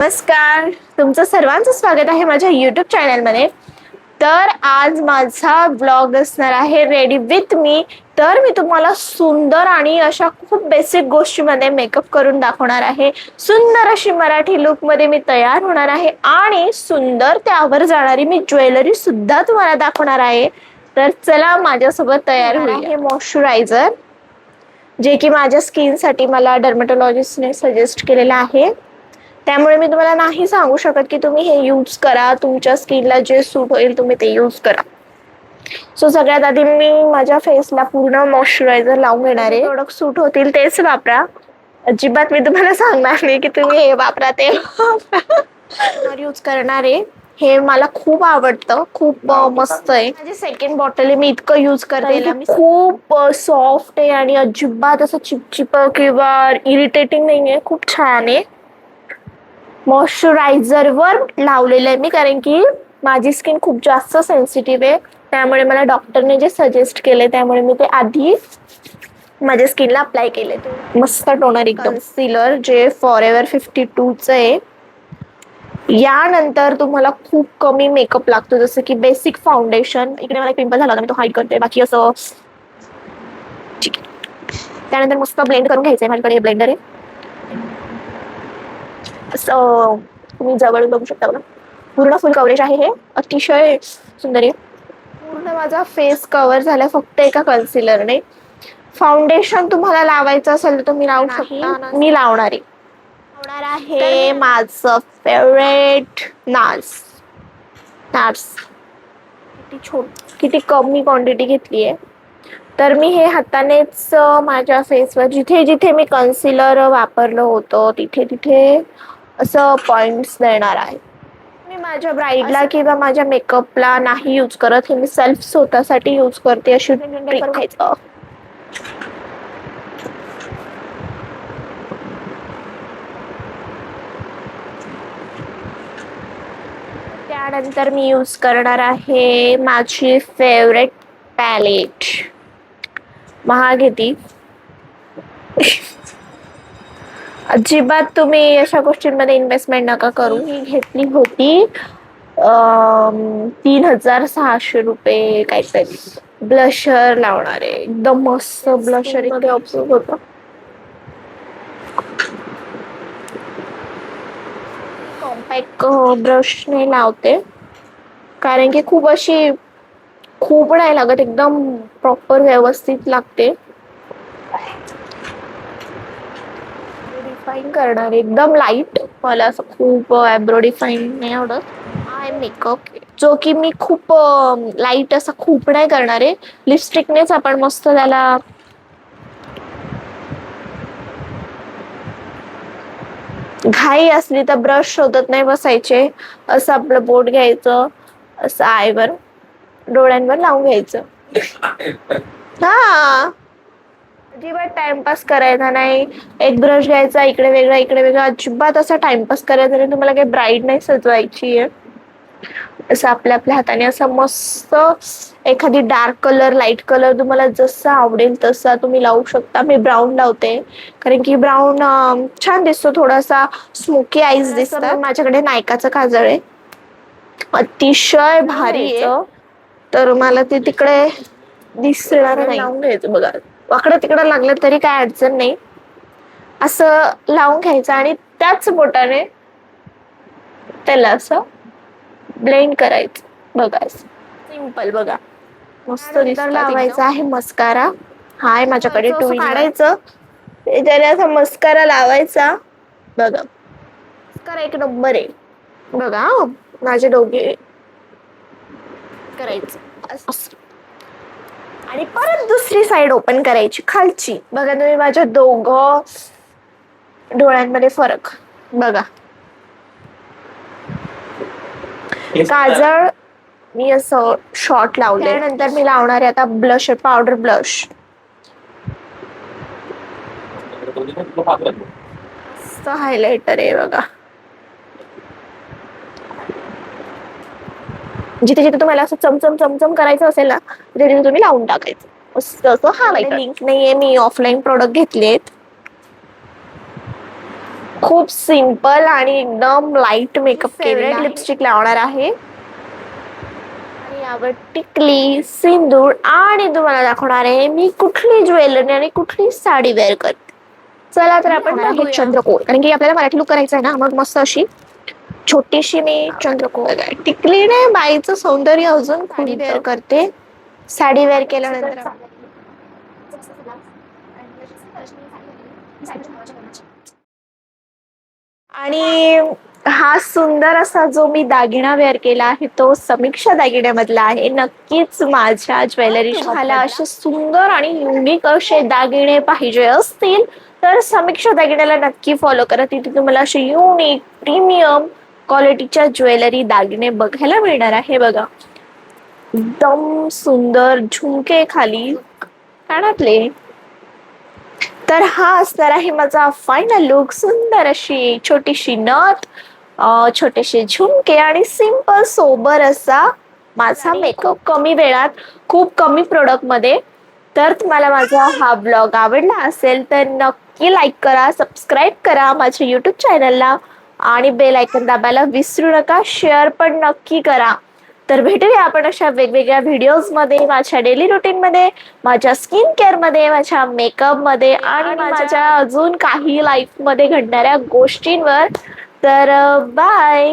नमस्कार. तुमचं सर्वांचं स्वागत आहे माझ्या युट्यूब चॅनलमध्ये. तर आज माझा ब्लॉग असणार आहे रेडी विथ मी. तर मी तुम्हाला सुंदर आणि अशा खूप बेसिक गोष्टीमध्ये मेकअप करून दाखवणार आहे. सुंदर अशी मराठी लुकमध्ये मी तयार होणार आहे आणि सुंदर त्यावर जाणारी मी ज्वेलरी सुद्धा तुम्हाला दाखवणार आहे. तर चला माझ्यासोबत तयार होऊया. हे मॉइश्चरायझर जे की माझ्या स्किनसाठी मला डर्मेटोलॉजिस्टने सजेस्ट केलेलं आहे. त्यामुळे मी तुम्हाला नाही सांगू शकत की तुम्ही हे यूज करा, तुमच्या स्किनला जे सूट होईल तुम्ही ते यूज करा. सो सगळ्यात आधी मी माझ्या फेसला पूर्ण मॉइश्चरायझर लावून घेणार आहे. प्रोडक्ट सूट होतील तेच वापरा. अजिबात मी तुम्हाला सांगणार नाही की तुम्ही हे वापरा ते यूज करणार आहे. हे मला खूप आवडतं, खूप मस्त आहे. माझी सेकंड बॉटल आहे. मी इतकं यूज करते, खूप सॉफ्ट आहे आणि अजिबात असं चिपचिप किंवा इरिटेटिंग नाही आहे. खूप छान आहे. मॉइश्चरायझर वर लावलेलं आहे मी, कारण की माझी स्किन खूप जास्त सेन्सिटिव्ह आहे. त्यामुळे मला डॉक्टरने जे सजेस्ट केले त्यामुळे मी ते आधी माझ्या स्किनला अप्लाय केले. मस्त टोनर एकदम. कन्सिलर जे फॉरएव्हर 52चं आहे. यानंतर तुम्हाला खूप कमी मेकअप लागतो, जसं की बेसिक फाउंडेशन. इकडे मला एक पिंपल झाला होता, मी तो हाईड करते. बाकी असं ठीक आहे. त्यानंतर मस्त ब्लेंड करून घ्यायचंय. माझ्याकडे ब्लेंडर आहे. असं तुम्ही जवळ बघू शकता बघा. पूर्ण फुल कव्हरेज आहे. हे अतिशय सुंदर आहे. पूर्ण माझा फेस कव्हर झाला फक्त एका कन्सिलरने. फाउंडेशन तुम्हाला लावायचं असेल तर तुम्ही लावू शकता. मी लावणार आहे माझं फेवरेट नार्स. किती कमी क्वांटिटी घेतली आहे. तर मी हे हातानेच माझ्या फेसवर जिथे जिथे मी कन्सिलर वापरलं होतं तिथे तिथे असं पॉइंट्स देणार आहे. मी माझ्या ब्राईडला किंवा माझ्या मेकअपला नाही यूज करत. हे मी सेल्फ स्वतःसाठी यूज करते. अशी घ्यायचं. त्यानंतर मी यूज करणार आहे माझी फेवरेट पॅलेट. महाग आहे ती. अजिबात तुम्ही अशा गोष्टींमध्ये इन्व्हेस्टमेंट नका करू. ही घेतली होती 3600 रुपये काहीतरी. ब्लशर लावणार आहे. एकदम मस्त ब्लशर इथे अप्रूव्ह होतं. कॉम्पॅक्ट ब्रशने लावते, कारण की खूप नाही लागत, एकदम प्रॉपर व्यवस्थित लागते. डिफाईन करणार एकदम लाईट. मला असं खूप आयब्रो डिफाईन नाही आवडत. आय मेकअप जो की मी खूप लाईट असं खूप नाही करणार आहे. लिपस्टिकनेच आपण मस्त त्याला घाई असली तर ब्रश शोधत नाही बसायचे. असं आपलं बोट घ्यायचं, असं आयवर डोळ्यांवर लावून घ्यायचं. हा, अजिबात टाइमपास करायचा नाही. एक ब्रश घ्यायचा, इकडे वेगळा. अजिबात असा टाइमपास करायचा नाही. तुम्हाला काही ब्राईड नाही सजवायची आहे. असं आपल्या हाताने असं मस्त एखादी डार्क कलर, लाईट कलर तुम्हाला जसा आवडेल तसा तुम्ही लावू शकता. मी ब्राऊन लावते, कारण की ब्राऊन छान दिसतो, थोडासा स्मोकी आईज दिसतात. माझ्याकडे नायकाचं काजळ आहे, अतिशय भारी आहे. तर मला ते तिकडे दिसणार नाही. लावून घ्यायचं बघा. वाकडं तिकडं लागलं तरी काय अडचण नाही. असं लावून घ्यायचं आणि त्याच बोटाने त्याला असं ब्लेंड करायचं. बघा, सिंपल बघा, मस्त दिसतं. लावायचा आहे मस्कारा. हाय माझ्याकडे टू काढायचं, त्याच्याने असा मस्कारा लावायचा. बघा, मस्कारा एक नंबर आहे. बघा माझे डोळे करायचं आणि परत दुसरी साइड ओपन करायची खालची. बघा तुम्ही माझ्या दोघं डोळ्यांमध्ये फरक बघा. काजळ मी असं शॉर्ट लावले. त्यानंतर मी लावणार आहे आता ब्लशर, पावडर ब्लश. हायलाइटर आहे बघा. जिथे जिथे तुम्हाला असं चमचम करायचं असेल ना, तिथे तुम्ही लावून टाकायचं. मस्त असं. हा लिंक नाहीये, मी ऑफलाईन प्रोडक्ट घेतलेत. खूप सिंपल आणि एकदम लाईट मेकअप फेवरेट लिपस्टिक लावणार आहे आणि यावर टिकली, सिंदूर आणि तुम्हाला दाखवणार आहे मी कुठली ज्वेलरी आणि कुठली साडी वेअर करते. चला तर आपण बघूया. चंद्रकोर, कारण की आपल्याला मराठी लुक करायचा आहे ना, मग मस्त अशी छोटीशी मी चंद्रकोर टिकलीने बाईचं सौंदर्य अजून साडी वेअर करते. साडी वेअर केल्यानंतर आणि हा सुंदर असा जो मी दागिना वेअर केला आहे तो समीक्षा दागिन्यामधला आहे. नक्कीच माझ्या ज्वेलरी शॉपला असे सुंदर आणि युनिक असे दागिने पाहिजे असतील तर समीक्षा दागिन्याला नक्की फॉलो करा. तिथे तुम्हाला असे युनिक प्रीमियम क्वालिटीच्या ज्वेलरी दागिने बघायला मिळणार आहे. बघा, एकदम सुंदर झुमके खाली कानातले. तर हा असणार आहे माझा फायनल लुक. सुंदर अशी छोटीशी नथ, छोटेसे झुमके आणि सिंपल सोबर असा माझा मेकअप कमी वेळात खूप कमी प्रोडक्ट मध्ये. तर तुम्हाला माझा हा ब्लॉग आवडला असेल तर नक्की लाईक करा, सबस्क्राईब करा माझ्या यूट्यूब चॅनलला आणि बेल आयकन दाबायला विसरू नका. शेअर पण नक्की करा. तर भेटूया आपण अशा वेगवेगळ्या व्हिडिओजमध्ये, माझ्या डेली रुटीनमध्ये, माझ्या स्किन केअरमध्ये, माझ्या मेकअपमध्ये आणि माझ्या अजून काही लाईफमध्ये घडणाऱ्या गोष्टींवर. तर बाय.